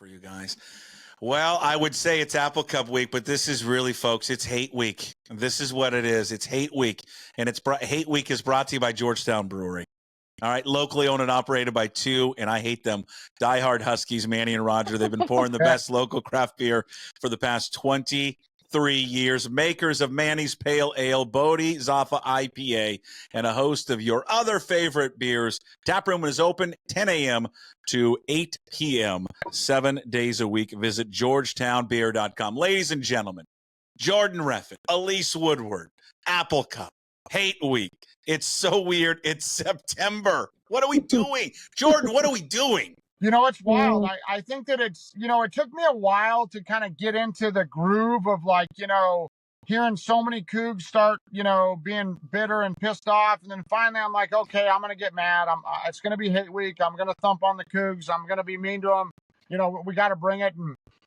for you guys. Well, I would say it's Apple Cup week, but this is really, folks, it's hate week. This is what it is. It's hate week, and hate week is brought to you by Georgetown Brewery. All right, locally owned and operated by two, and I hate them, diehard Huskies, Manny and Roger. They've been pouring the best local craft beer for the past 23 years. Makers of Manny's Pale Ale, Bodie, Zaffa IPA, and a host of your other favorite beers. Taproom is open 10 a.m. to 8 p.m., 7 days a week. Visit georgetownbeer.com. Ladies and gentlemen, Jordan Reffett, Elise Woodward, Apple Cup, hate week. It's so weird. It's September. What are we doing? Jordan, what are we doing? You know, it's wild. I think that it's, it took me a while to kind of get into the groove of hearing so many Cougs start, being bitter and pissed off. And then finally I'm like, okay, I'm going to get mad. It's going to be hate week. I'm going to thump on the Cougs. I'm going to be mean to them. We got to bring it.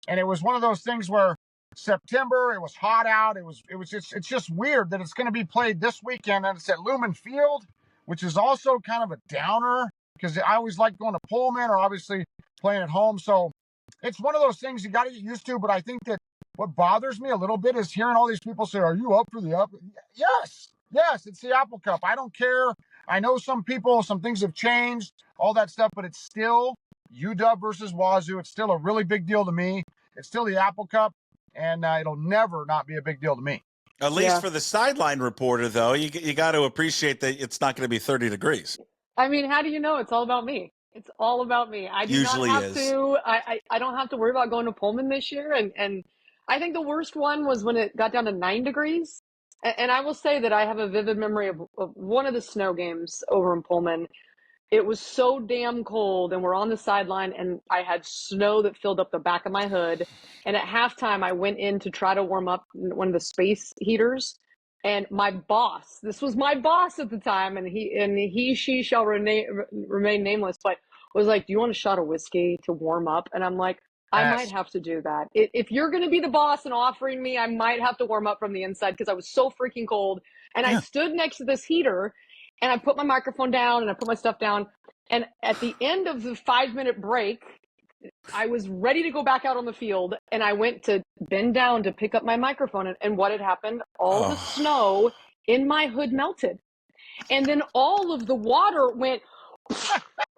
And it was one of those things where September, it was hot out. It's just weird that it's going to be played this weekend, and it's at Lumen Field, which is also kind of a downer because I always like going to Pullman or obviously playing at home. So it's one of those things you got to get used to. But I think that what bothers me a little bit is hearing all these people say, "Are you up for the up?" Yes, it's the Apple Cup. I don't care. I know some things have changed, all that stuff, but it's still UW versus Wazoo. It's still a really big deal to me. It's still the Apple Cup. And it'll never not be a big deal to me. At least for the sideline reporter, though, you got to appreciate that it's not going to be 30 degrees. I mean, how do you know? It's all about me. It's all about me. I do Usually not have to. I don't have to worry about going to Pullman this year. And I think the worst one was when it got down to 9 degrees. And I will say that I have a vivid memory of one of the snow games over in Pullman. It was so damn cold, and we're on the sideline, and I had snow that filled up the back of my hood. And at halftime, I went in to try to warm up one of the space heaters. And my boss, this was my boss at the time, and she shall remain nameless, but was like, "Do you want a shot of whiskey to warm up?" And I'm like, I might have to do that. If you're going to be the boss and offering me, I might have to warm up from the inside because I was so freaking cold. And I stood next to this heater. And I put my microphone down and I put my stuff down. And at the end of the 5-minute break, I was ready to go back out on the field. And I went to bend down to pick up my microphone. And what had happened? All the snow in my hood melted. And then all of the water went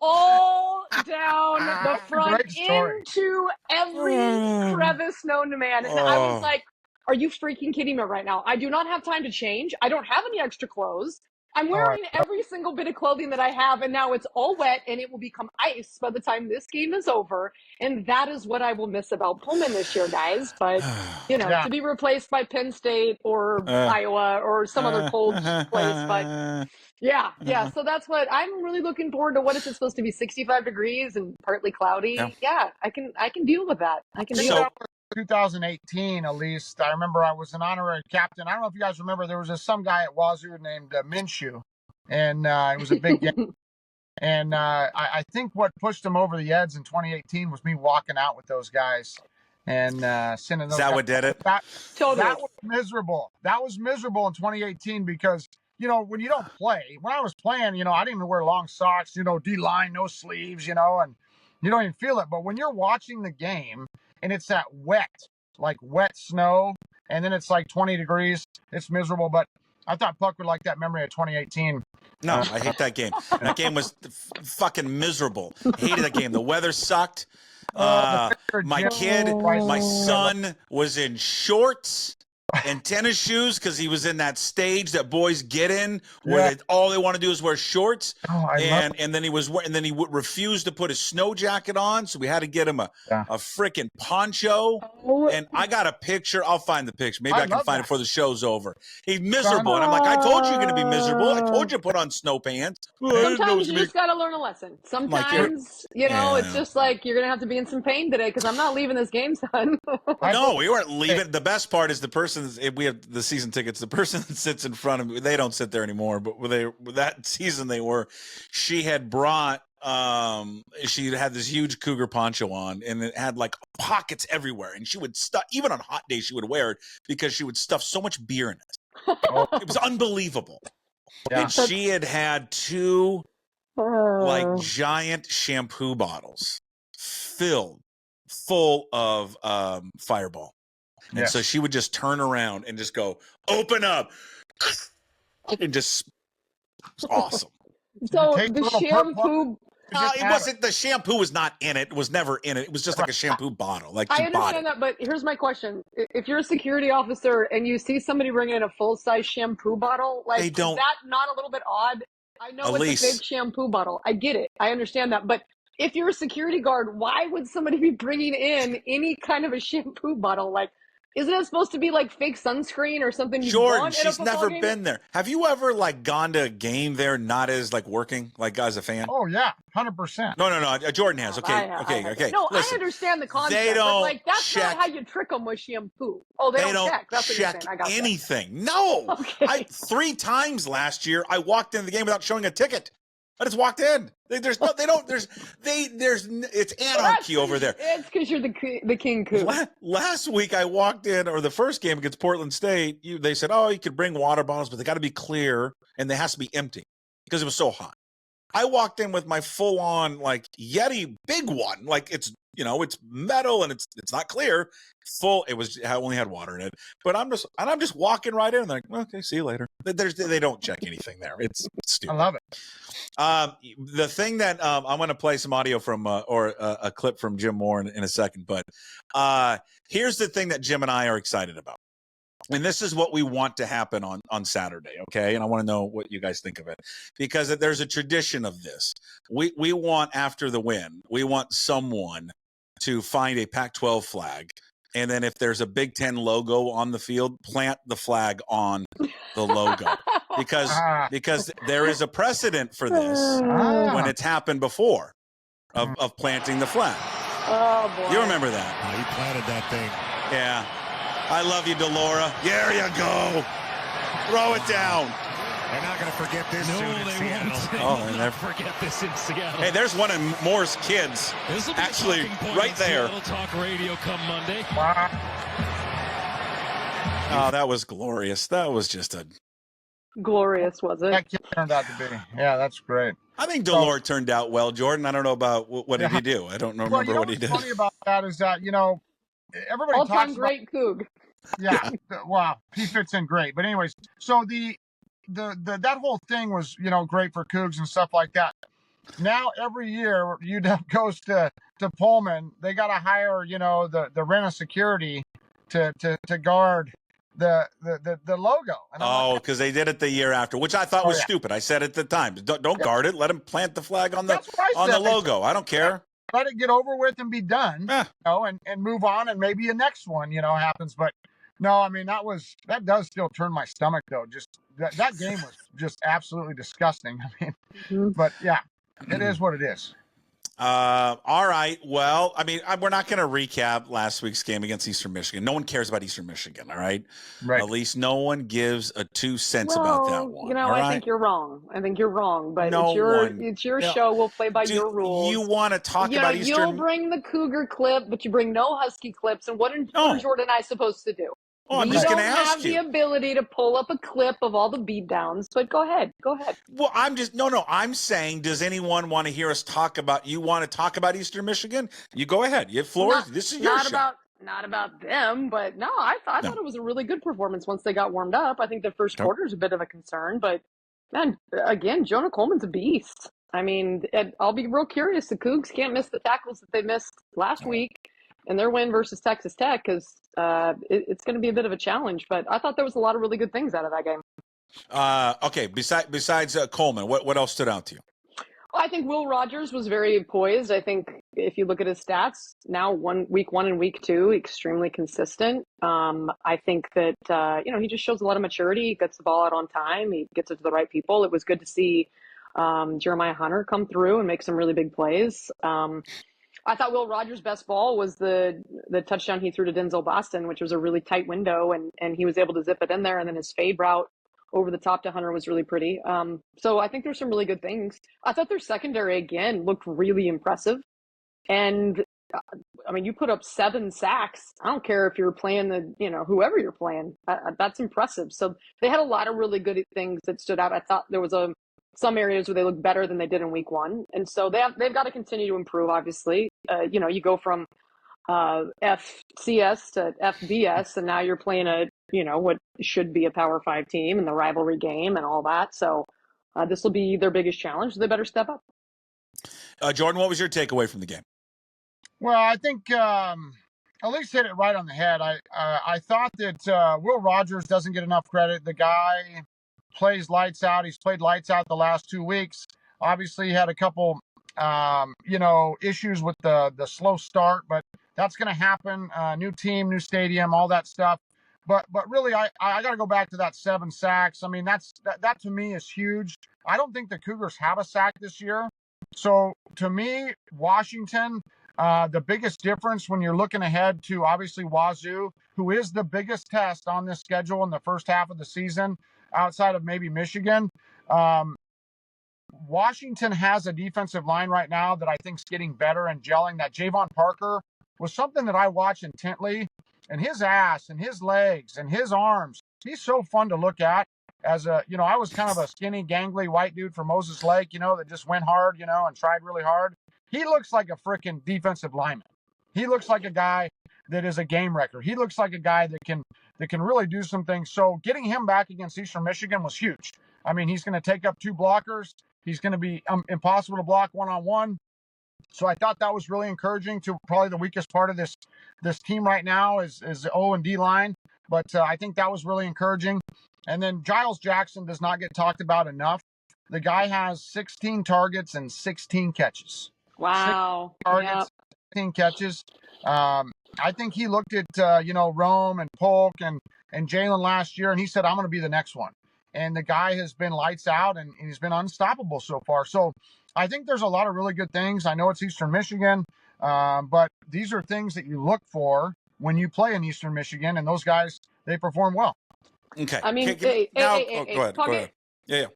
all down the front into every crevice known to man. And I was like, are you freaking kidding me right now? I do not have time to change. I don't have any extra clothes. I'm wearing every single bit of clothing that I have, and now it's all wet, and it will become ice by the time this game is over. And that is what I will miss about Pullman this year, guys. But, to be replaced by Penn State or Iowa or some other cold place. But, yeah. So that's what I'm really looking forward to. What is it supposed to be, 65 degrees and partly cloudy? Yeah, I can deal with that. I can deal with that. 2018, Elise, I remember I was an honorary captain. I don't know if you guys remember, there was some guy at Wazoo named Minshew, and it was a big game. And I think what pushed him over the edge in 2018 was me walking out with those guys and sending those. Is that what did it? That was miserable. That was miserable in 2018 because, when you don't play, when I was playing, I didn't even wear long socks, D-line, no sleeves, and you don't even feel it. But when you're watching the game, and it's that wet snow, and then it's like 20 degrees. It's miserable, but I thought Puck would like that memory of 2018. No, I hate that game. That game was fucking miserable. Hated that game. The weather sucked. My son was in shorts and tennis shoes because he was in that stage that boys get in where all they want to do is wear shorts. And then he would refuse to put his snow jacket on, so we had to get him a freaking poncho. And I got a picture. I'll find the picture. Maybe I can find it before the show's over. He's miserable, and I'm like, I told you you're going to be miserable. I told you to put on sno pants. Sometimes you just got to learn a lesson. Sometimes, it's just like you're going to have to be in some pain today because I'm not leaving this game, son. No, we weren't leaving. The best part is the person. If we have the season tickets, the person that sits in front of me, they don't sit there anymore, but that season they were. She had brought she had this huge cougar poncho on, and it had like pockets everywhere, and she would stuff, even on hot days she would wear it because she would stuff so much beer in it. It was unbelievable. And she had 2 like giant shampoo bottles filled full of Fireball. And Yes. so she would just turn around and just go, open up. And just, it's awesome. So Take the a little shampoo. It wasn't, the shampoo was not in it. It was never in it. It was just like a shampoo bottle. Like I she bought it. understand that, but here's my question: if you're a security officer and you see somebody bringing in a full-size shampoo bottle, like, They don't- is that not a little bit odd? I know Elise. it's a big shampoo bottle. I get it. I understand that, but if you're a security guard, why would somebody be bringing in any kind of a shampoo bottle? Like, isn't it supposed to be like fake sunscreen or something you Jordan, want in a she's football never game? been there. Have you ever like gone to a game there not as like working, like as a fan? Oh yeah, 100%. No. Jordan has. Okay. No, Listen, I understand the concept. they but don't like that's check- not how you trick them with shampoo. Oh, they don't check. That's what you're saying. I got that. anything. No. Okay. 3 times last year I walked into the game without showing a ticket. I just walked in. It's anarchy over there. It's because you're the king coop. Last week I walked in, or the first game against Portland State, they said, oh, you could bring water bottles, but they got to be clear and they has to be empty because it was so hot. I walked in with my full on like Yeti big one, like it's metal and it's not clear. Full, I only had water in it, but I'm just walking right in. And they're like, okay, see you later. They don't check anything there. It's stupid. I love it. The thing that I'm going to play some audio from or a clip from Jim Moore in a second, but here's the thing that Jim and I are excited about. And this is what we want to happen on Saturday, okay? And I want to know what you guys think of it, because there's a tradition of this. We want, after the win, we want someone to find a Pac-12 flag, and then if there's a Big Ten logo on the field, plant the flag on the logo, because there is a precedent for this when it's happened before of planting the flag. Oh boy! You remember that? He planted that thing. Yeah. I love you, Delora. There you go. Throw it down. They're not going to forget this soon in Seattle. They never forget this in Seattle. Hey, there's one of Moore's kids. Actually, right there. Talk radio come Monday. Oh, that was glorious. That was just glorious, was it? That kid turned out to be. Yeah, that's great. I think Delora turned out well, Jordan. I don't know about what did he do. I don't remember what he did. What's funny about that is that, everybody all-time talks great Coug. Yeah, wow, he fits in great. But anyways, so the that whole thing was great for Cougs and stuff like that. Now every year UW goes to Pullman, they got to hire the rent of security to guard the logo. And because they did it the year after, which I thought was stupid. I said at the time, don't guard it. Let them plant the flag on the logo. I don't care. Let it get over with and be done, and move on, and maybe a next one, happens. But no, I mean, that does still turn my stomach though. Just that game was just absolutely disgusting. I mean, but yeah, it is what it is. All right. Well, I mean, we're not going to recap last week's game against Eastern Michigan. No one cares about Eastern Michigan. All right. Right. At least no one gives a 2 cents about that one. I think you're wrong. But it's your show. We'll play by your rules. You want to talk about Eastern? You'll bring the Cougar clip, but you bring no Husky clips. And what are Jordan and I supposed to do? Oh, I'm just going to ask you. We don't have the ability to pull up a clip of all the beatdowns, but go ahead. Well, I'm saying, does anyone want to hear us talk about, you want to talk about Eastern Michigan? You go ahead. You have floor. This is your show. Not about them, but no, I thought it was a really good performance once they got warmed up. I think the first quarter is a bit of a concern, but man, again, Jonah Coleman's a beast. I mean, I'll be real curious. The Cougs can't miss the tackles that they missed last week in their win versus Texas Tech, because it's going to be a bit of a challenge. But I thought there was a lot of really good things out of that game. Okay, besides Coleman, what else stood out to you? Well, I think Will Rogers was very poised. I think if you look at his stats now, week 1 and week 2, extremely consistent. I think that he just shows a lot of maturity. He gets the ball out on time. He gets it to the right people. It was good to see Jeremiah Hunter come through and make some really big plays. I thought Will Rogers' best ball was the touchdown he threw to Denzel Boston, which was a really tight window, and he was able to zip it in there. And then his fade route over the top to Hunter was really pretty. So I think there's some really good things. I thought their secondary, again, looked really impressive. And, I mean, you put up 7 sacks. I don't care if you're playing whoever you're playing. That's impressive. So they had a lot of really good things that stood out. I thought there was some areas where they look better than they did in week 1. And so they've got to continue to improve, obviously. You go from FCS to FBS, and now you're playing what should be a Power 5 team and the rivalry game and all that. So this will be their biggest challenge. They better step up. Jordan, what was your takeaway from the game? Well, I think Elise hit it right on the head. I thought that Will Rogers doesn't get enough credit. The guy plays lights out. He's played lights out the last 2 weeks. Obviously, he had a couple, issues with the slow start, but that's going to happen. New team, new stadium, all that stuff. But really, I got to go back to that 7 sacks. I mean, that to me is huge. I don't think the Cougars have a sack this year. So to me, Washington, the biggest difference when you're looking ahead to obviously Wazoo, who is the biggest test on this schedule in the first half of the season, outside of maybe Michigan. Washington has a defensive line right now that I think is getting better and gelling. That Javon Parker was something that I watch intently, and his ass and his legs and his arms, he's so fun to look at. As I was kind of a skinny, gangly white dude from Moses Lake, that just went hard, and tried really hard. He looks like a freaking defensive lineman. He looks like a guy that is a game wrecker. He looks like a guy that can really do some things. So getting him back against Eastern Michigan was huge. I mean, he's going to take up 2 blockers. He's going to be impossible to block one-on-one. So I thought that was really encouraging. To probably the weakest part of this team right now is the O and D line. But I think that was really encouraging. And then Giles Jackson does not get talked about enough. The guy has 16 targets and 16 catches. Wow. 16 targets, 16 catches. I think he looked at, Rome and Polk and Jalen last year, and he said, I'm going to be the next one. And the guy has been lights out, and he's been unstoppable so far. So I think there's a lot of really good things. I know it's Eastern Michigan, but these are things that you look for when you play in Eastern Michigan, and those guys, they perform well. Okay. I mean, Go ahead. Yeah.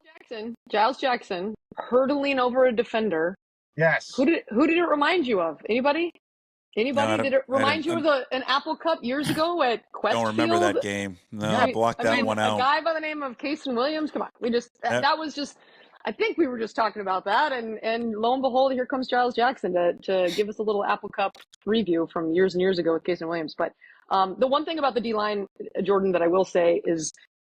Giles Jackson hurdling over a defender. Yes. Who did it remind you of? Anybody? No, Did it remind you of an Apple Cup years ago at Questfield? Don't remember that game. No, I blocked that one out. A guy by the name of Kason Williams. Come on, that was just. I think we were just talking about that, and lo and behold, here comes Giles Jackson to give us a little Apple Cup review from years and years ago with Kason Williams. But the one thing about the D-line, Jordan, that I will say is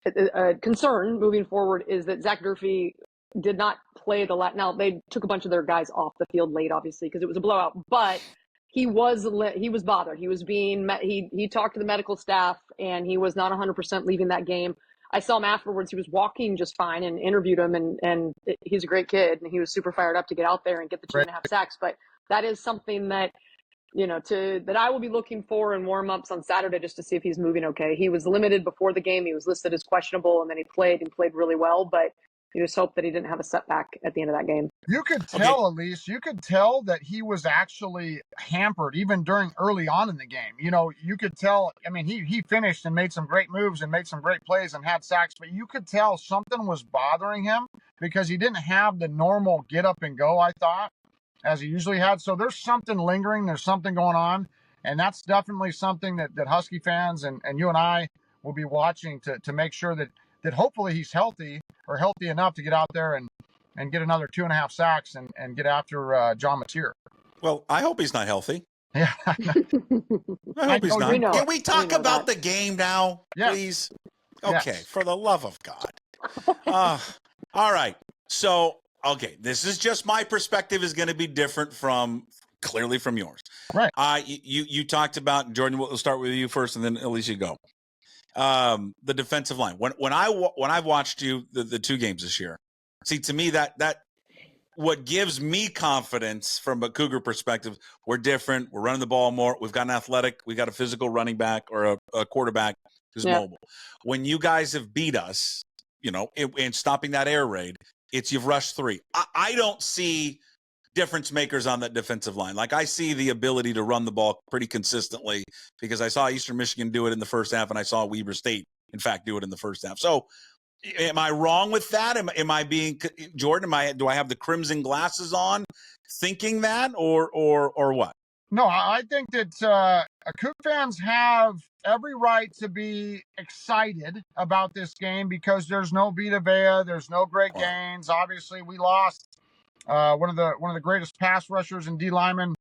a concern moving forward is that Zach Durfee did not play now they took a bunch of their guys off the field late, obviously, because it was a blowout, but he was bothered. He was he talked to the medical staff, and he was not 100% leaving that game. I saw him afterwards. He was walking just fine, and interviewed him, and he's a great kid, and he was super fired up to get out there and get the 2.5 sacks. But that is something that, that I will be looking for in warm-ups on Saturday, just to see if he's moving okay. He was limited before the game. He was listed as questionable, and then he played really well, but you just hope that he didn't have a setback at the end of that game. You could tell, Elise, that he was actually hampered even during early on in the game. You could tell, I mean, he finished and made some great moves and made some great plays and had sacks, but you could tell something was bothering him because he didn't have the normal get up and go, I thought, as he usually had. So there's something lingering. There's something going on. And that's definitely something that Husky fans and you and I will be watching to make sure that hopefully he's healthy or healthy enough to get out there and get another 2.5 sacks and get after John Mateer. Well, I hope he's not healthy. Yeah. I hope he's not. Can we talk about the game now, please? Okay, for the love of God. All right. So, this is just my perspective is going to be different clearly from yours. Right. You talked about, Jordan, we'll start with you first and then Elise, go. The defensive line. When I've watched the 2 games this year, see, to me that what gives me confidence from a Cougar perspective, we're different. We're running the ball more. We've got an athletic. We got a physical running back or a quarterback who's mobile. When you guys have beat us, in stopping that air raid, you've rushed 3. I don't see difference makers on that defensive line. Like, I see the ability to run the ball pretty consistently because I saw Eastern Michigan do it in the first half, and I saw Weber State, in fact, do it in the first half. So am I wrong with that? Am I being Jordan? Do I have the crimson glasses on thinking that or what? No, I think that Coug fans have every right to be excited about this game because there's no Vita Vea, there's no Greg Gaines. Obviously, we lost one of the greatest pass rushers and D linemen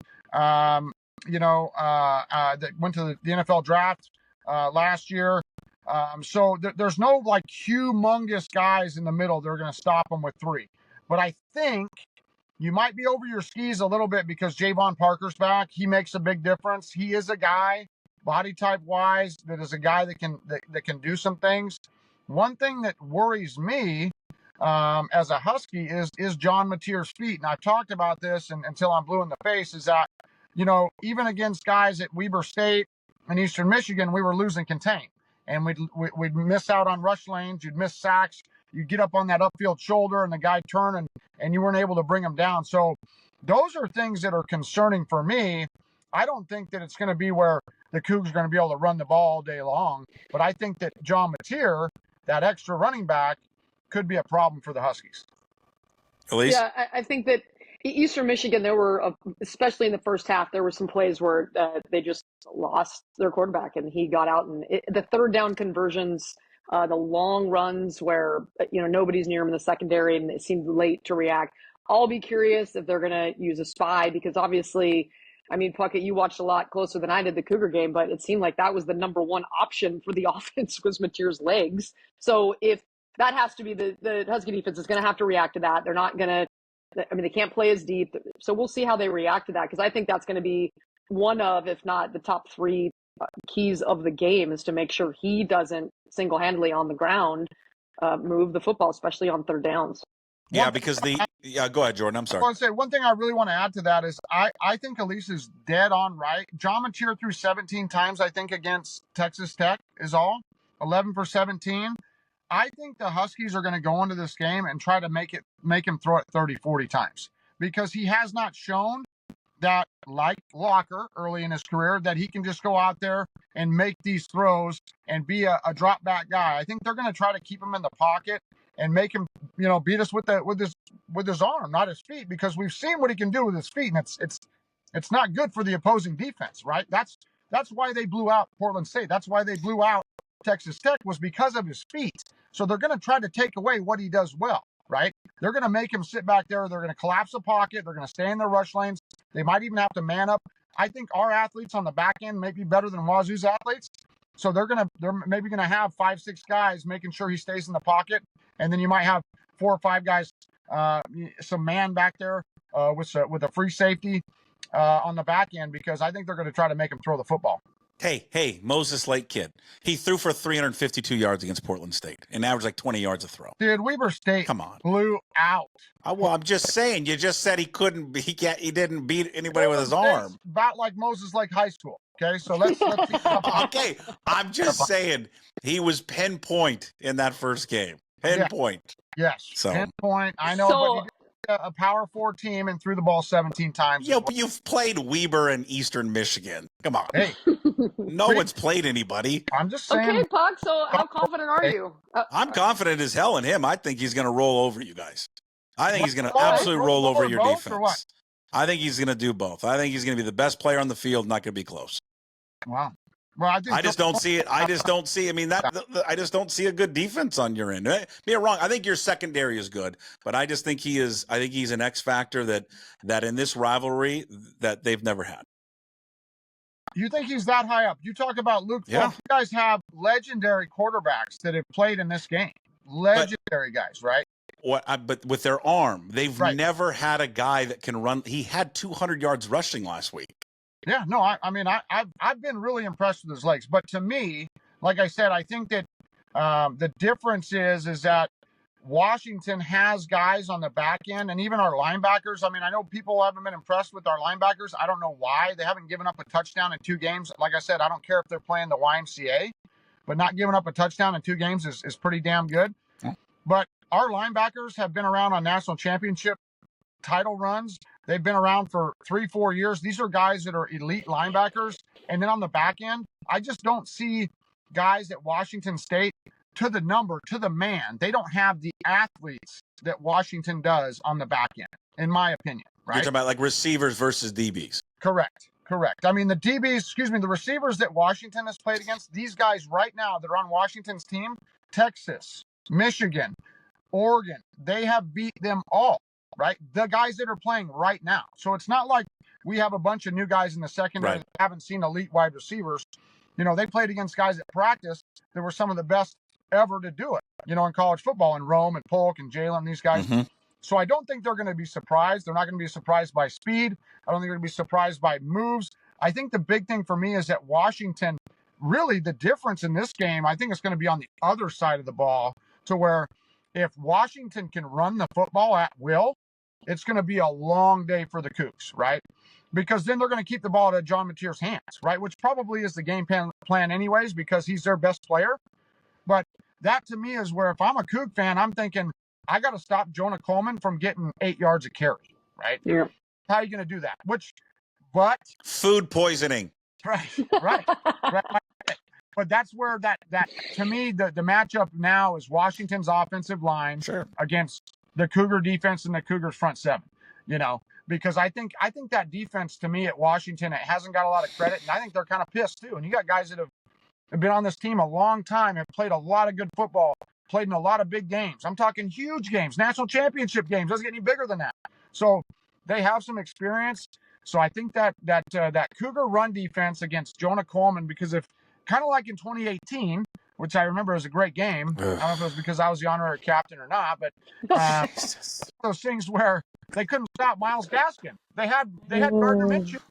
that went to the NFL draft last year. So there's no like humongous guys in the middle that are going to stop them with 3. But I think you might be over your skis a little bit because Javon Parker's back. He makes a big difference. He is a guy, body type wise, that is a guy that can do some things. One thing that worries me as a Husky is John Mateer's feet. And I've talked about this until I'm blue in the face, is that, even against guys at Weber State and Eastern Michigan, we were losing contain. And we'd miss out on rush lanes. You'd miss sacks. You'd get up on that upfield shoulder and the guy turn and you weren't able to bring him down. So those are things that are concerning for me. I don't think that it's going to be where the Cougs are going to be able to run the ball all day long. But I think that John Mateer, that extra running back, could be a problem for the Huskies. Elise? Yeah, I think that Eastern Michigan, there were, especially in the first half, there were some plays where they just lost their quarterback and he got out. And the third down conversions, the long runs where, nobody's near him in the secondary and it seemed late to react. I'll be curious if they're going to use a spy because obviously, Puckett, you watched a lot closer than I did the Cougar game, but it seemed like that was the number one option for the offense was Mateer's legs. So if that has to be the Husky defense is going to have to react to that. They're not going to, they can't play as deep. So we'll see how they react to that because I think that's going to be one of, if not the top 3 keys of the game is to make sure he doesn't single-handedly on the ground move the football, especially on third downs. Yeah, because go ahead, Jordan. I'm sorry. I want to say one thing I really want to add to that is I think Elise is dead on right. John Mateer threw 17 times, I think, against Texas Tech is all. 11 for 17. I think the Huskies are going to go into this game and try to make him throw it 30, 40 times because he has not shown that, like Locker early in his career, that he can just go out there and make these throws and be a drop back guy. I think they're going to try to keep him in the pocket and make him, beat us with his arm, not his feet, because we've seen what he can do with his feet, and it's not good for the opposing defense, right? That's why they blew out Portland State. That's why they blew out Texas Tech, was because of his feet. So they're going to try to take away what he does well, right? They're going to make him sit back there. They're going to collapse the pocket. They're going to stay in their rush lanes. They might even have to man up. I think our athletes on the back end may be better than Wazoo's athletes. So they're maybe going to have 5-6 guys making sure he stays in the pocket. And then you might have 4 or 5 guys, some man back there with a free safety on the back end, because I think they're going to try to make him throw the football. Hey, Moses Lake kid. He threw for 352 yards against Portland State and averaged like 20 yards a throw. Dude, Weber State Come on. blew out. Well, I'm just saying. You just said he didn't beat anybody with his arm. About like Moses Lake High School. Okay, so let's okay, I'm just saying he was pinpoint in that first game. Pinpoint. Yes. So pinpoint. I know, but he did a Power 4 team and threw the ball 17 times. Yeah, but you've played Weber in Eastern Michigan. Come on. Hey. No one's played anybody. I'm just saying. Okay, Puck, so how confident are you? I'm confident as hell in him. I think he's going to roll over you guys. I think he's going to absolutely roll over your defense. I think he's going to do both. I think he's going to be the best player on the field, not going to be close. Wow. Well, I just don't see it. I just don't see. I just don't see a good defense on your end. Be wrong. I think your secondary is good, but I just think he is. I think he's an X factor that in this rivalry that they've never had. You think he's that high up? You talk about Luke. Yeah. You guys have legendary quarterbacks that have played in this game. Legendary guys, right? But with their arm, they've never had a guy that can run. He had 200 yards rushing last week. Yeah, no, I've been really impressed with his legs. But to me, like I said, I think that the difference is that Washington has guys on the back end, and even our linebackers. I know people haven't been impressed with our linebackers. I don't know why. They haven't given up a touchdown in 2 games. Like I said, I don't care if they're playing the YMCA, but not giving up a touchdown in 2 games is pretty damn good. Yeah. But our linebackers have been around on national championship title runs. They've been around for 3-4 years. These are guys that are elite linebackers. And then on the back end, I just don't see guys at Washington State to the number, to the man. They don't have the athletes that Washington does on the back end, in my opinion. Right? You're talking about like receivers versus DBs. Correct. The receivers that Washington has played against, these guys right now that are on Washington's team, Texas, Michigan, Oregon, they have beat them all. Right? The guys that are playing right now. So it's not like we have a bunch of new guys in the secondary that haven't seen elite wide receivers. They played against guys at practice that were some of the best ever to do it, in college football, and Rome and Polk and Jalen, these guys. Mm-hmm. So I don't think they're going to be surprised. They're not going to be surprised by speed. I don't think they're going to be surprised by moves. I think the big thing for me is that Washington, really the difference in this game, I think it's going to be on the other side of the ball, to where if Washington can run the football at will, it's going to be a long day for the Cougs, right? Because then they're going to keep the ball out of John Mateer's hands, right? Which probably is the game plan anyways, because he's their best player. But that to me is where, if I'm a Coug fan, I'm thinking, I got to stop Jonah Coleman from getting 8 yards a carry, right? Yeah. How are you going to do that? But food poisoning. Right. But that's where that to me, the matchup now is Washington's offensive line against the Cougar defense and the Cougars front seven, because I think that defense, to me, at Washington, it hasn't got a lot of credit, and I think they're kind of pissed too. And you got guys that have been on this team a long time, have played a lot of good football, played in a lot of big games. I'm talking huge games, national championship games. Doesn't get any bigger than that. So they have some experience. So I think that Cougar run defense against Jonah Coleman, because if, kind of like in 2018, which I remember was a great game. I don't know if it was because I was the honorary captain or not, but those things where they couldn't stop Myles Gaskin. They had Gardner Minshew.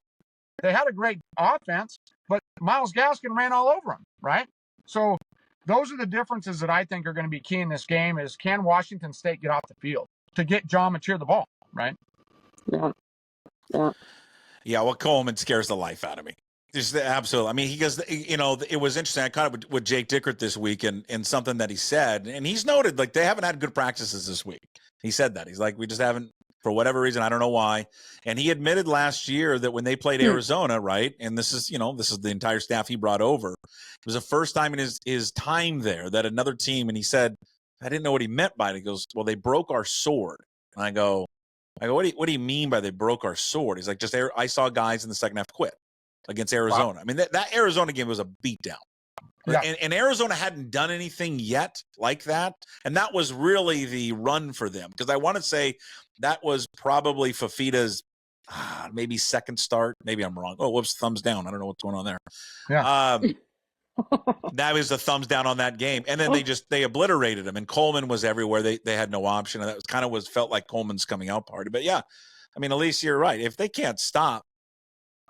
They had a great offense, but Myles Gaskin ran all over them, right? So those are the differences that I think are going to be key in this game, is can Washington State get off the field to get John Mateer the ball, right? Yeah, well, Coleman scares the life out of me. Just absolutely. I mean, he goes, it was interesting. I caught up with Jake Dickert this week, and something that he said, and he's noted, like, they haven't had good practices this week. He said that. He's like, we just haven't, for whatever reason, I don't know why. And he admitted last year that when they played Arizona, right, and this is the entire staff he brought over, it was the first time in his time there that another team, and he said, I didn't know what he meant by it. He goes, well, they broke our sword. And I go, what do you mean by they broke our sword? He's like, I saw guys in the second half quit against Arizona. Wow. I mean, that Arizona game was a beatdown. Yeah. And Arizona hadn't done anything yet like that. And that was really the run for them. Because I want to say that was probably Fafita's maybe second start. Maybe I'm wrong. Oh, whoops, thumbs down. I don't know what's going on there. Yeah. That was the thumbs down on that game. And then they obliterated him. And Coleman was everywhere. They had no option. And that was kind of felt like Coleman's coming out party. But yeah, I mean, Elise, you're right. If they can't stop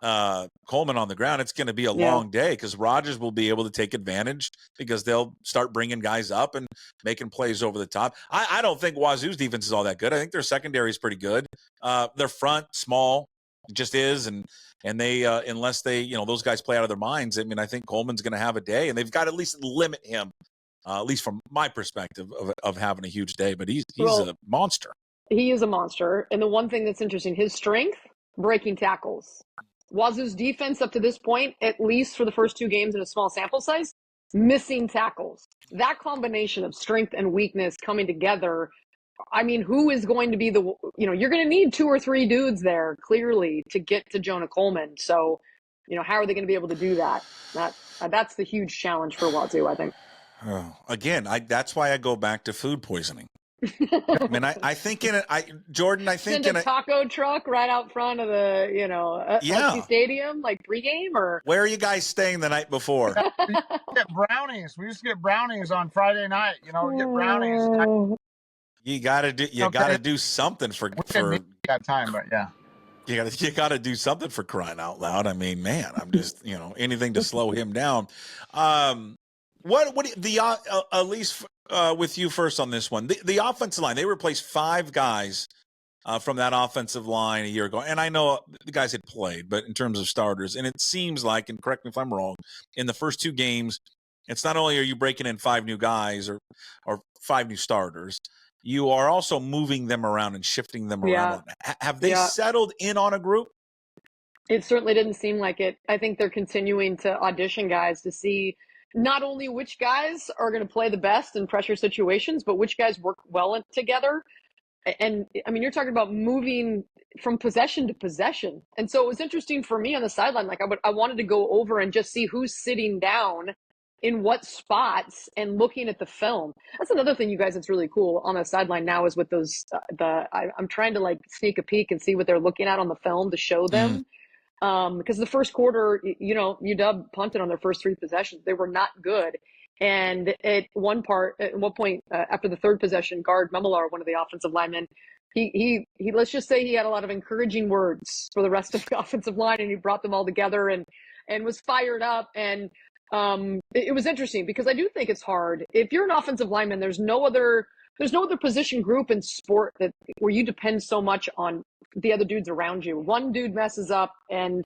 Coleman on the ground, it's going to be a long day, because Rodgers will be able to take advantage, because they'll start bringing guys up and making plays over the top. I don't think Wazoo's defense is all that good. I think their secondary is pretty good. Their front, small, just is. And they, unless they, those guys play out of their minds, I mean, I think Coleman's going to have a day, and they've got to at least limit him, at least from my perspective of having a huge day. But he's a monster. He is a monster. And the one thing that's interesting, his strength, breaking tackles. Wazoo's defense up to this point, at least for the first two games in a small sample size, missing tackles. That combination of strength and weakness coming together, I mean, who is going to be you're going to need 2 or 3 dudes there, clearly, to get to Jonah Coleman. So, how are they going to be able to do that? That's the huge challenge for Wazoo, I think. Oh, again, that's why I go back to food poisoning. I mean, I think Jordan, I think in a taco truck right out front of the, Husky Stadium, like pregame, or where are you guys staying the night before? We get brownies. We used to get brownies on Friday night. We get brownies. You gotta do something for that time, but yeah. You gotta do something for crying out loud. I mean, man, I'm just anything to slow him down. At least with you first on this one, the offensive line, they replaced 5 guys from that offensive line a year ago. And I know the guys had played, but in terms of starters, and it seems like, and correct me if I'm wrong, in the first 2 games, it's not only are you breaking in 5 new guys or 5 new starters, you are also moving them around and shifting them around. Have they settled in on a group? It certainly didn't seem like it. I think they're continuing to audition guys to see not only which guys are going to play the best in pressure situations, but which guys work well together. And I mean, you're talking about moving from possession to possession. And so it was interesting for me on the sideline. Like I wanted to go over and just see who's sitting down in what spots and looking at the film. That's another thing, you guys, that's really cool on the sideline now is with those, I'm trying to like sneak a peek and see what they're looking at on the film to show them. Because the first quarter, UW punted on their first 3 possessions. They were not good. And at one point, after the third possession, guard Memelar, one of the offensive linemen, he let's just say he had a lot of encouraging words for the rest of the offensive line, and he brought them all together and was fired up. And it was interesting because I do think it's hard. If you're an offensive lineman, there's no other position group in sport where you depend so much on the other dudes around you. One dude messes up and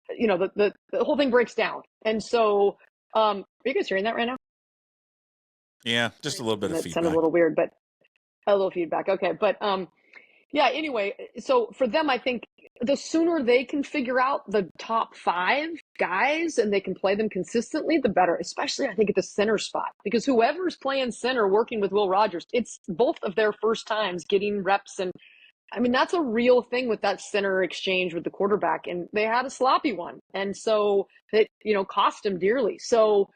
the whole thing breaks down. And so are you guys hearing that right now? Yeah, just a little bit of feedback. That sounded a little weird, but a little feedback. Okay. But yeah, anyway, so for them, I think the sooner they can figure out the top 5 guys and they can play them consistently, the better, especially I think at the center spot, because whoever's playing center working with Will Rogers, it's both of their first times getting reps. And I mean, that's a real thing with that center exchange with the quarterback, and they had a sloppy one. And so it, cost them dearly. So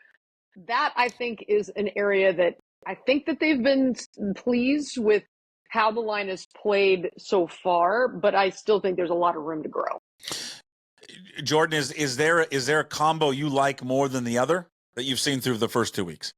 that I think is an area that I think that they've been pleased with how the line has played so far, but I still think there's a lot of room to grow. Jordan, is there a combo you like more than the other that you've seen through the first 2 weeks?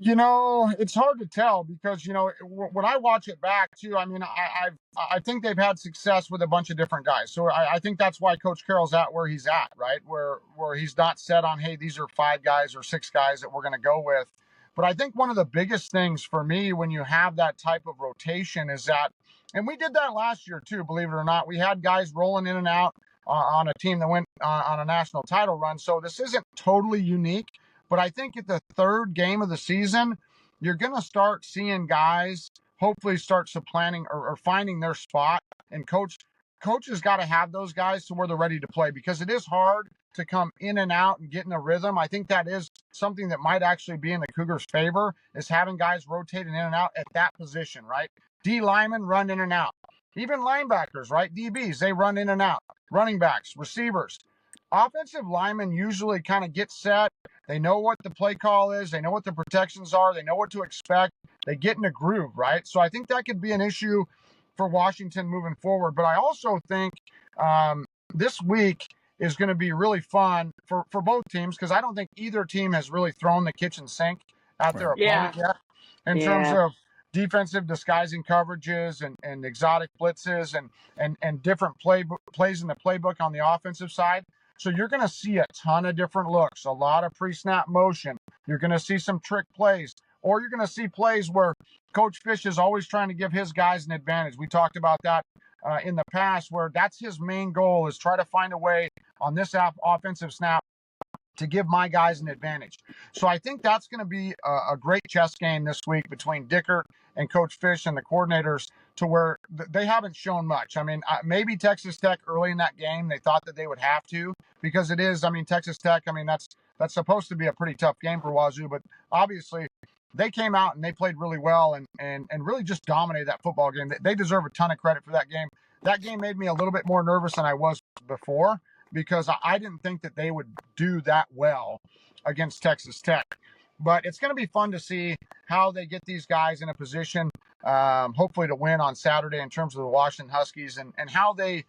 It's hard to tell because, when I watch it back too, I mean, I think they've had success with a bunch of different guys. So I think that's why Coach Carroll's at where he's at, right? Where he's not set on, hey, these are 5 guys or 6 guys that we're going to go with. But I think one of the biggest things for me when you have that type of rotation is that, and we did that last year too, believe it or not, we had guys rolling in and out on a team that went on a national title run. So this isn't totally unique. But I think at the 3rd game of the season, you're going to start seeing guys hopefully start supplanting or finding their spot. And coach has got to have those guys to where they're ready to play, because it is hard to come in and out and get in a rhythm. I think that is something that might actually be in the Cougars' favor, is having guys rotating in and out at that position, right? D linemen run in and out. Even linebackers, right? DBs, they run in and out. Running backs, receivers. Offensive linemen usually kind of get set. They know what the play call is. They know what the protections are. They know what to expect. They get in a groove, right? So I think that could be an issue for Washington moving forward. But I also think this week is going to be really fun for both teams, because I don't think either team has really thrown the kitchen sink at their opponent yet in terms of defensive disguising coverages and exotic blitzes and different plays in the playbook on the offensive side. So you're going to see a ton of different looks, a lot of pre-snap motion. You're going to see some trick plays, or you're going to see plays where Coach Fish is always trying to give his guys an advantage. We talked about that in the past, where that's his main goal, is try to find a way on this offensive snap to give my guys an advantage. So I think that's going to be a great chess game this week between Dickert and Coach Fish and the coordinators, to where they haven't shown much. I mean, maybe Texas Tech early in that game, they thought that they would have to, because it is, I mean, Texas Tech, I mean, that's supposed to be a pretty tough game for Wazoo, but obviously they came out and they played really well and really just dominated that football game. They deserve a ton of credit for that game. That game made me a little bit more nervous than I was before, because I didn't think that they would do that well against Texas Tech. But it's going to be fun to see how they get these guys in a position, hopefully to win on Saturday, in terms of the Washington Huskies, and how they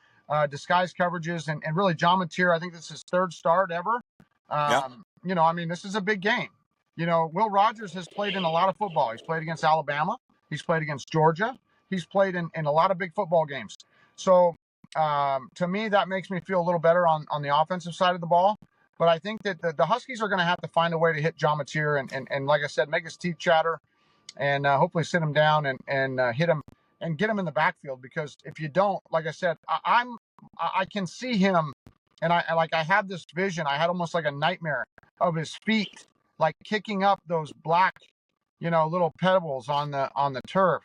disguise coverages. And really, John Mateer, I think this is his 3rd start ever. I mean, this is a big game. Will Rogers has played in a lot of football. He's played against Alabama. He's played against Georgia. He's played in a lot of big football games. So to me, that makes me feel a little better on the offensive side of the ball. But I think that the Huskies are going to have to find a way to hit John Mateer and like I said, make his teeth chatter, and hopefully sit him down and hit him and get him in the backfield. Because if you don't, like I said, I can see him, and I have this vision. I had almost like a nightmare of his feet, like kicking up those black, little pebbles on the turf.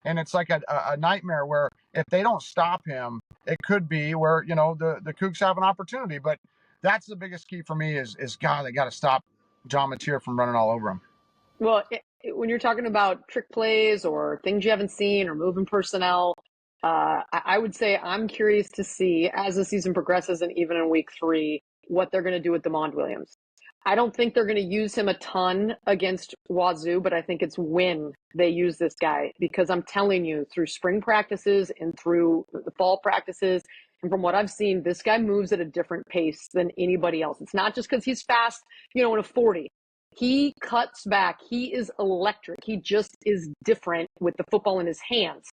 And it's like a nightmare where if they don't stop him, it could be where, the Cougs have an opportunity. But that's the biggest key for me is God, they got to stop John Mateer from running all over him. Well, when you're talking about trick plays or things you haven't seen or moving personnel, I would say I'm curious to see, as the season progresses and even in week 3, what they're going to do with DeMond Williams. I don't think they're going to use him a ton against Wazoo, but I think it's when they use this guy, because I'm telling you, through spring practices and through the fall practices, and from what I've seen, this guy moves at a different pace than anybody else. It's not just because he's fast, in a 40. He cuts back. He is electric. He just is different with the football in his hands.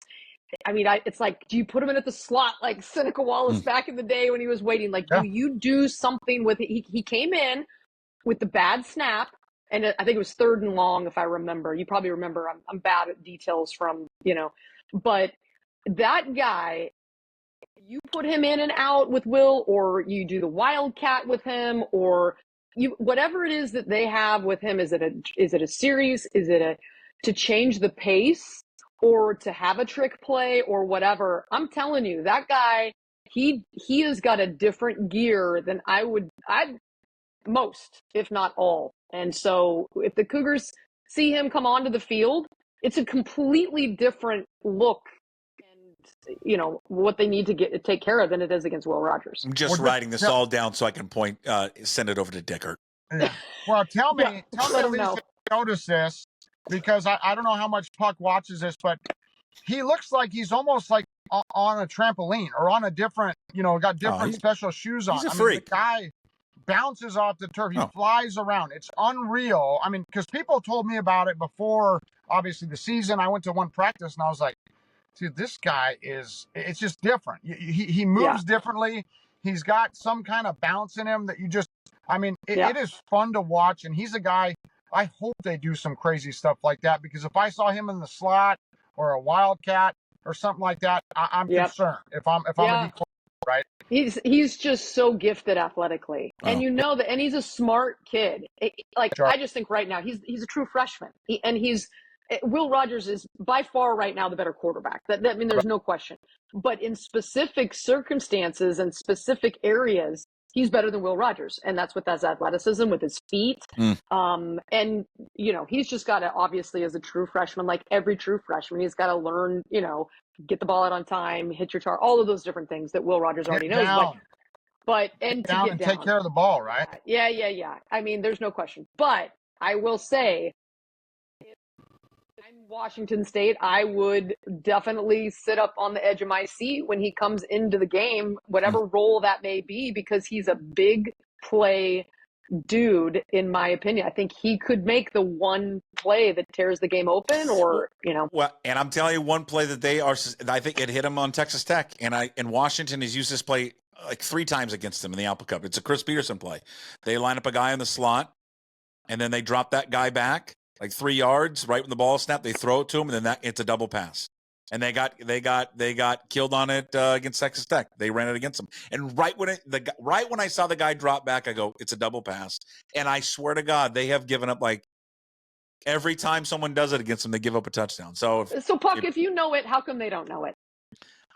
I mean, it's like, do you put him in at the slot like Seneca Wallace back in the day when he was waiting? Like, do you do something with it? He came in with the bad snap, and I think it was 3rd and long, if I remember. You probably remember. I'm bad at details from, but that guy, you put him in and out with Will, or you do the wildcat with him, or whatever it is that they have with him. Is it a series? Is it to change the pace, or to have a trick play, or whatever? I'm telling you, that guy, he has got a different gear than most, if not all. And so if the Cougars see him come onto the field, it's a completely different look and, what they need to take care of than it is against Will Rogers. I'm just writing this all down so I can send it over to Dickert. Yeah. Well, tell me, let Elise, him know. if you notice this, because I don't know how much Puck watches this, but he looks like he's almost like on a trampoline or on a different, got different special shoes on. He's a freak. The guy bounces off the turf. He flies around. It's unreal. I mean, because people told me about it before, obviously, the season. I went to one practice, and I was like, dude, this guy it's just different. He moves differently. He's got some kind of bounce in him that it is fun to watch. And he's a guy, I hope they do some crazy stuff like that, because if I saw him in the slot or a wildcat or something like that, I'm concerned if I'm going to be close, right? He's just so gifted athletically, and and he's a smart kid. I just think right now he's a true freshman, Will Rogers is by far right now the better quarterback. There's no question. But in specific circumstances and specific areas, he's better than Will Rogers, and that's with his athleticism, with his feet. And he's just got to, obviously, as a true freshman, like every true freshman, he's got to learn, get the ball out on time, hit your target, all of those different things that Will Rogers already knows. Get down and take care of the ball, right? Yeah. I mean, there's no question. But I will say, if I'm Washington State, I would definitely sit up on the edge of my seat when he comes into the game, whatever role that may be, because he's a big play dude, in my opinion. I think he could make the one play that tears the game open, or Well, and I'm telling you, one play that I think it hit him on Texas Tech, and Washington has used this play like 3 times against them in the Apple Cup. It's a Chris Peterson play. They line up a guy in the slot, and then they drop that guy back like 3 yards right when the ball is snapped. They throw it to him, and then it's a double pass. And they got killed on it against Texas Tech. They ran it against them. And right when I saw the guy drop back, I go, it's a double pass. And I swear to God, they have given up like every time someone does it against them, they give up a touchdown. So Puck, if you know it, how come they don't know it?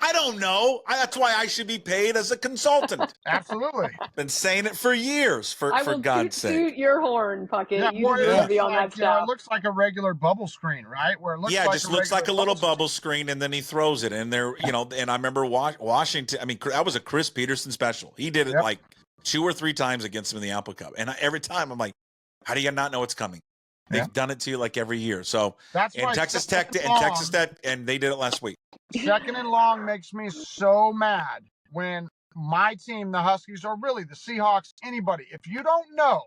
I don't know. That's why I should be paid as a consultant. Absolutely. Been saying it for years, for God's sake. Toot your horn, Puckett. Yeah, you deserve to be on that stuff. It looks like a regular bubble screen, right? Where it looks it just looks like a little bubble screen, and then he throws it. And and I remember Washington. I mean, that was a Chris Peterson special. He did it like 2 or 3 times against him in the Apple Cup. And every time I'm like, how do you not know it's coming? They've done it to you like every year. So that's why Texas Tech, and they did it last week. 2nd and long makes me so mad when my team, the Huskies, or really the Seahawks, anybody, if you don't know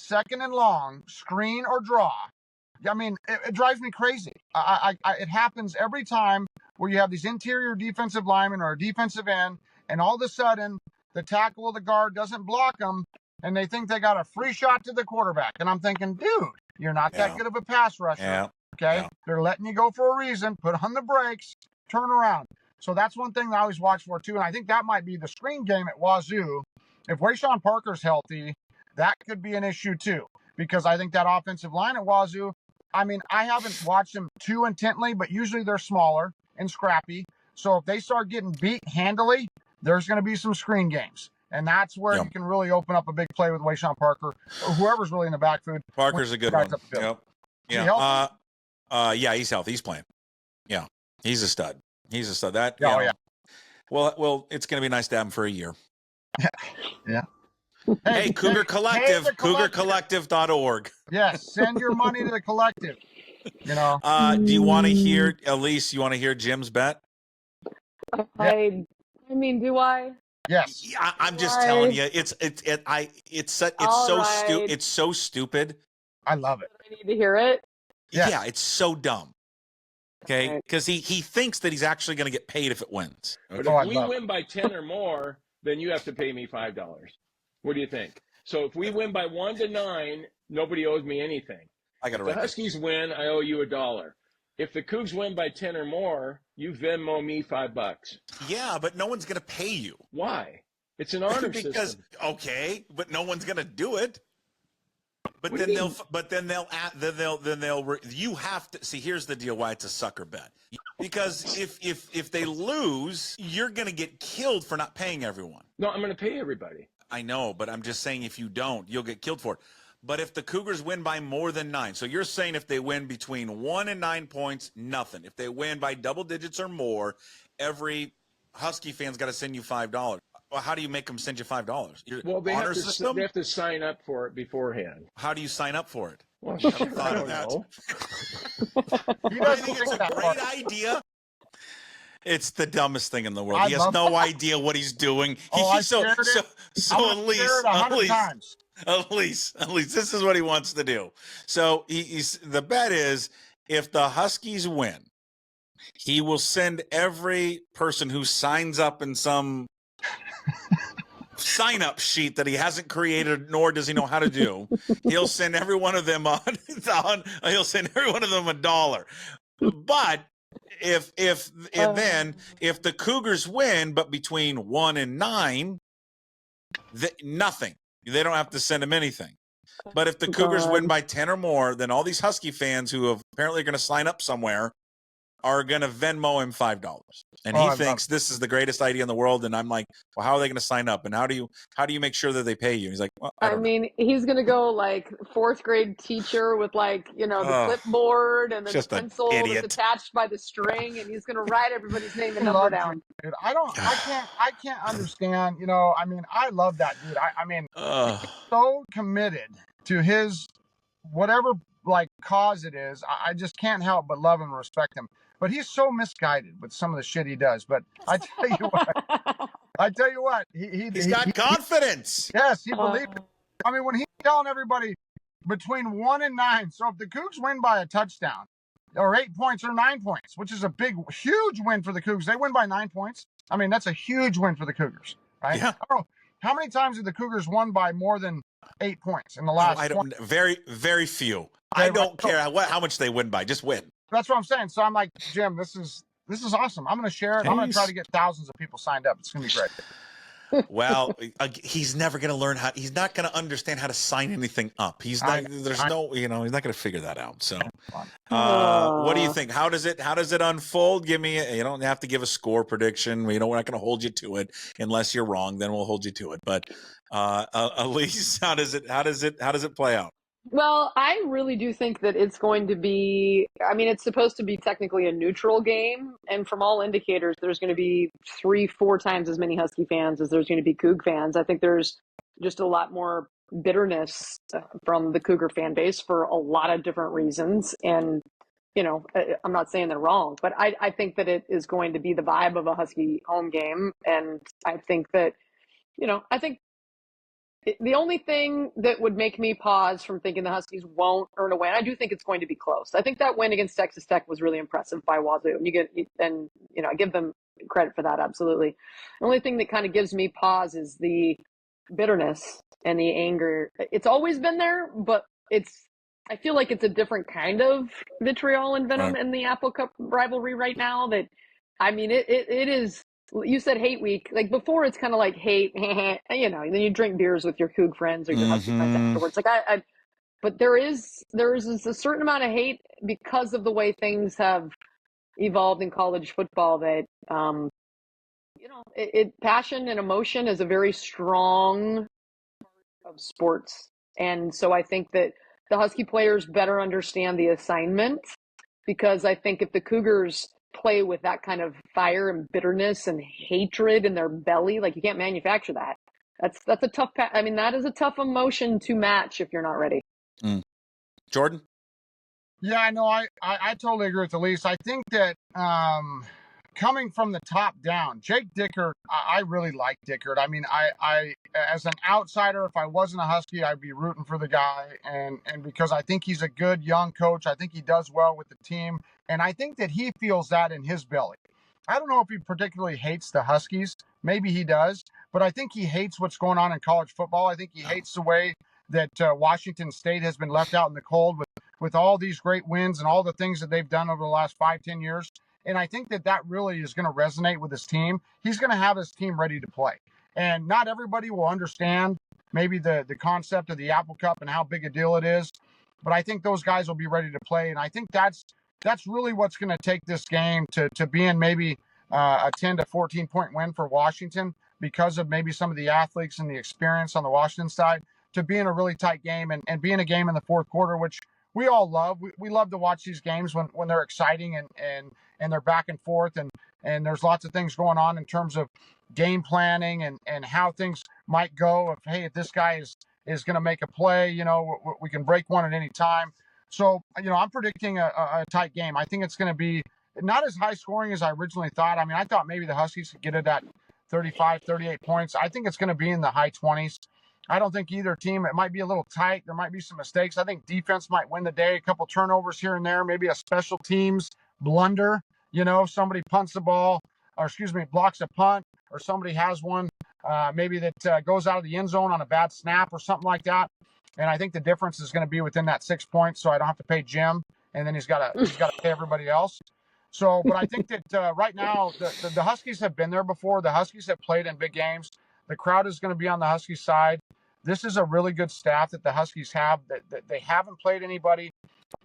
2nd and long, screen or draw, I mean, it drives me crazy. It happens every time where you have these interior defensive linemen or a defensive end, and all of a sudden the tackle or the guard doesn't block them, and they think they got a free shot to the quarterback. And I'm thinking, dude, you're not that good of a pass rusher. Okay? They're letting you go for a reason. Put on the brakes, turn around. So that's one thing that I always watch for, too. And I think that might be the screen game at Wazoo. If Wayshawn Parker's healthy, that could be an issue, too. Because I think that offensive line at Wazoo, I mean, I haven't watched them too intently, but usually they're smaller and scrappy. So if they start getting beat handily, there's going to be some screen games. And that's where you can really open up a big play with Wayshawn Parker, or whoever's really in the backfield. Parker's a good one. Yeah. He's healthy. He's playing. Yeah. He's a stud. That. Well, it's going to be nice to have him for a year. Yeah. Hey, Cougar Collective, cougarcollective.org. Yes, send your money to the collective. You know. Do you want to hear, Elise, you want to hear Jim's bet? I mean, do I? Yes. Yeah, I'm just Right. telling you, it's so stupid. I love it. I need to hear it. Yes. Yeah, it's so dumb. Okay, Right. because he thinks that he's actually going to get paid if it wins. But Oh, I if we love win by 10 or more, then you have to pay me $5. What do you think? So if we win by 1 to 9, nobody owes me anything. I got to If the write this. Huskies win, I owe you $1. If the Cougs win by 10 or more, you Venmo me $5. Yeah, but no one's going to pay you. Why? It's an honor Because system. okay, but no one's going to do it. But What then do you they'll, mean? but then they'll. You have to see. Here's the deal: why it's a sucker bet. Because if they lose, you're going to get killed for not paying everyone. No, I'm going to pay everybody. I know, but I'm just saying if you don't, you'll get killed for it. But if the Cougars win by more than 9, so you're saying if they win between 1 and 9 points, nothing. If they win by double digits or more, every Husky fan's got to send you $5. Well, how do you make them send you $5? Your Well, they honor have, system? they have to sign up for it beforehand. How do you sign up for it? Well, Haven't sure, thought I of don't that. know. He I doesn't think think it's a that great part. idea. It's the dumbest thing in the world. I He has love no idea what he's doing. I so shared it. I'm gonna share it 100 times. Elise, this is what he wants to do. So the bet is if the Huskies win, he will send every person who signs up in some sign-up sheet that he hasn't created, nor does he know how to do. He'll send every one of them he'll send every one of them $1. But if the Cougars win, but between 1 and 9, nothing. They don't have to send him anything. But if the Cougars win by 10 or more, then all these Husky fans who have apparently are going to sign up somewhere are going to Venmo him $5. And he thinks this is the greatest idea in the world. And I'm like, well, how are they going to sign up? And how do you make sure that they pay you? And he's like, well, I mean, he's going to go like 4th grade teacher with like, the clipboard and then the pencil that's attached by the string. And he's going to write everybody's name and number down. Dude, I can't understand, I love that dude. He's so committed to his, whatever like cause it is. I just can't help but love and respect him. But he's so misguided with some of the shit he does. But I tell you what, he's got confidence. Yes, he believes it. When he's telling everybody between 1 and 9, so if the Cougs win by a touchdown, or 8 points or 9 points, which is a huge win for the Cougs. They win by 9 points. That's a huge win for the Cougars, right? Yeah. I don't know, how many times have the Cougars won by more than 8 points in the last? Very, very few. I don't care how much they win by. Just win. That's what I'm saying. So I'm like, Jim, this is awesome. I'm going to share it. I'm going to try to get thousands of people signed up. It's going to be great. Well, he's never going to learn he's not going to understand how to sign anything up. He's not, he's not going to figure that out. So, what do you think? How does it unfold? You don't have to give a score prediction. We're not going to hold you to it unless you're wrong. Then we'll hold you to it. But, Elise, how does it play out? Well, I really do think that it's going to be, it's supposed to be technically a neutral game. And from all indicators, there's going to be 3-4 times as many Husky fans as there's going to be Coug fans. I think there's just a lot more bitterness from the Cougar fan base for a lot of different reasons. And, I'm not saying they're wrong, but I think that it is going to be the vibe of a Husky home game. And I think that, the only thing that would make me pause from thinking the Huskies won't earn a win, I do think it's going to be close. I think that win against Texas Tech was really impressive by Wazoo. I give them credit for that, absolutely. The only thing that kind of gives me pause is the bitterness and the anger. It's always been there, but I feel like it's a different kind of vitriol and venom in the Apple Cup rivalry right now. That, it is. You said hate week. Like before, it's kind of like hate, and then you drink beers with your Coug friends or your Husky friends afterwards. Like but there is a certain amount of hate because of the way things have evolved in college football. That passion and emotion is a very strong part of sports, and so I think that the Husky players better understand the assignment, because I think if the Cougars play with that kind of fire and bitterness and hatred in their belly, like you can't manufacture that. That's a tough. I mean, that is a tough emotion to match if you're not ready. Jordan? Yeah, no, I totally agree with Elise. I think that coming from the top down, Jake Dickert, I really like Dickert. I mean, I as an outsider, if I wasn't a Husky, I'd be rooting for the guy, and because I think he's a good young coach. I think he does well with the team, and I think that he feels that in his belly. I don't know if he particularly hates the Huskies. Maybe he does, but I think he hates what's going on in college football. I think he hates the way that Washington State has been left out in the cold with all these great wins and all the things that they've done over the last 5-10 years. And I think that really is going to resonate with his team. He's going to have his team ready to play. And not everybody will understand maybe the concept of the Apple Cup and how big a deal it is. But I think those guys will be ready to play. And I think that's really what's going to take this game to being maybe a 10 to 14 point win for Washington because of maybe some of the athletes and the experience on the Washington side, to being a really tight game and being a game in the fourth quarter, which we all love. We love to watch these games when they're exciting and they're back and forth and there's lots of things going on in terms of game planning and how things might go. If this guy is going to make a play, we can break one at any time. So, I'm predicting a tight game. I think it's going to be not as high scoring as I originally thought. I mean, I thought maybe the Huskies could get it at 35, 38 points. I think it's going to be in the high 20s. I don't think either team, it might be a little tight. There might be some mistakes. I think defense might win the day, a couple turnovers here and there, maybe a special teams blunder. Somebody punts the ball, blocks a punt, or somebody has one maybe that goes out of the end zone on a bad snap or something like that. And I think the difference is going to be within that 6 points, so I don't have to pay Jim, and then he's got to pay everybody else. So, but I think that right now the Huskies have been there before. The Huskies have played in big games. The crowd is going to be on the Huskies side. This is a really good staff that the Huskies have. That they haven't played anybody.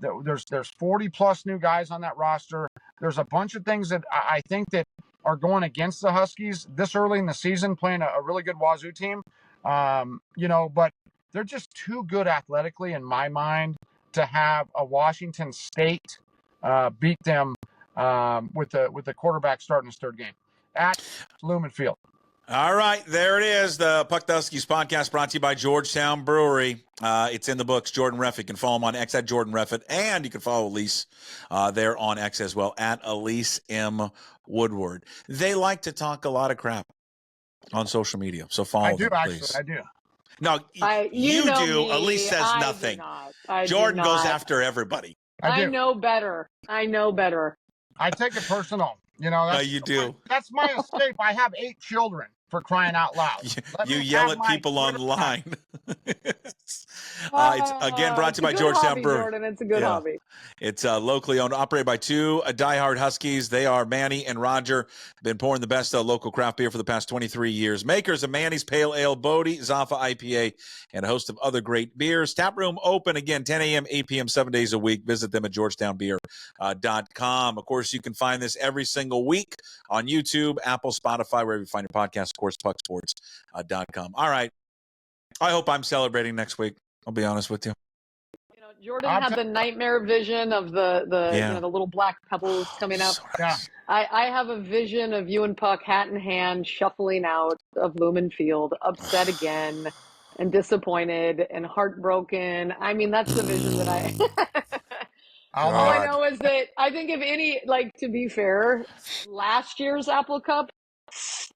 There's 40 plus new guys on that roster. There's a bunch of things that I think that are going against the Huskies this early in the season, playing a really good Wazoo team. But they're just too good athletically, in my mind, to have a Washington State beat them with the quarterback starting his third game at Lumen Field. All right, there it is. The Puck the Huskies podcast brought to you by Georgetown Brewery. It's in the books. Jordan Reffett. You can follow him on X at Jordan Reffett, and you can follow Elise there on X as well at Elise M. Woodward. They like to talk a lot of crap on social media, so follow them, please. I do. No, you do. Me. Elise says I nothing. Jordan goes after everybody. I know better. I take it personal. You do. That's my escape. I have 8 children, for crying out loud. You yell at people online. It's again brought to you by Georgetown Brewery. Jordan, it's a good hobby. It's locally owned, operated by 2 diehard Huskies. They are Manny and Roger. Been pouring the best local craft beer for the past 23 years. Makers of Manny's Pale Ale, Bodie, Zaffa IPA, and a host of other great beers. Tap room open again, 10 a.m., 8 p.m., 7 days a week. Visit them at georgetownbeer.com. Of course, you can find this every single week on YouTube, Apple, Spotify, wherever you find your podcast. Of course, pucksports.com. All right. I hope I'm celebrating next week. I'll be honest with you. Jordan had the nightmare vision of the little black pebbles coming up. I have a vision of you and Puck, hat in hand, shuffling out of Lumen Field, upset again and disappointed and heartbroken. I mean, that's the vision that all I know is that I think to be fair, last year's Apple Cup,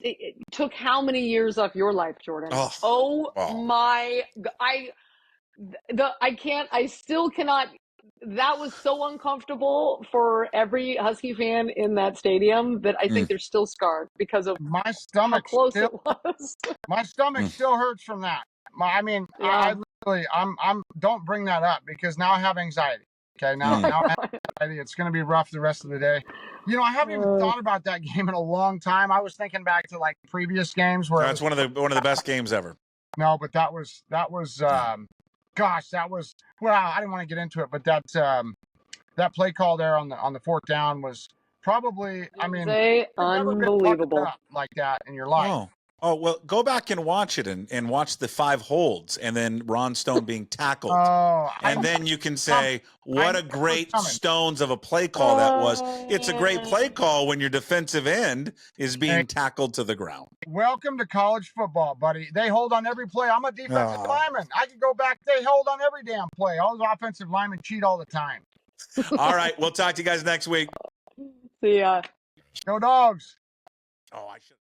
it took how many years off your life, Jordan? My God. I still cannot. That was so uncomfortable for every Husky fan in that stadium that I think they're still scarred because of my stomach. How close it was. My stomach still hurts from that. I don't bring that up because now I have anxiety. Okay, now I have anxiety. It's going to be rough the rest of the day. I haven't even thought about that game in a long time. I was thinking back to previous games where that's one of the best games ever. No, but that was gosh, that was, well, I didn't want to get into it, but that play call there on the fourth down was probably, unbelievable like that in your life. Oh, well, go back and watch it and watch the 5 holds and then Ron Stone being tackled. And then you can say, what a great Stones of a play call that was. It's a great play call when your defensive end is being tackled to the ground. Welcome to college football, buddy. They hold on every play. I'm a defensive lineman. I can go back. They hold on every damn play. All those offensive linemen cheat all the time. All right. We'll talk to you guys next week. See ya. Go Dogs. Oh, I should.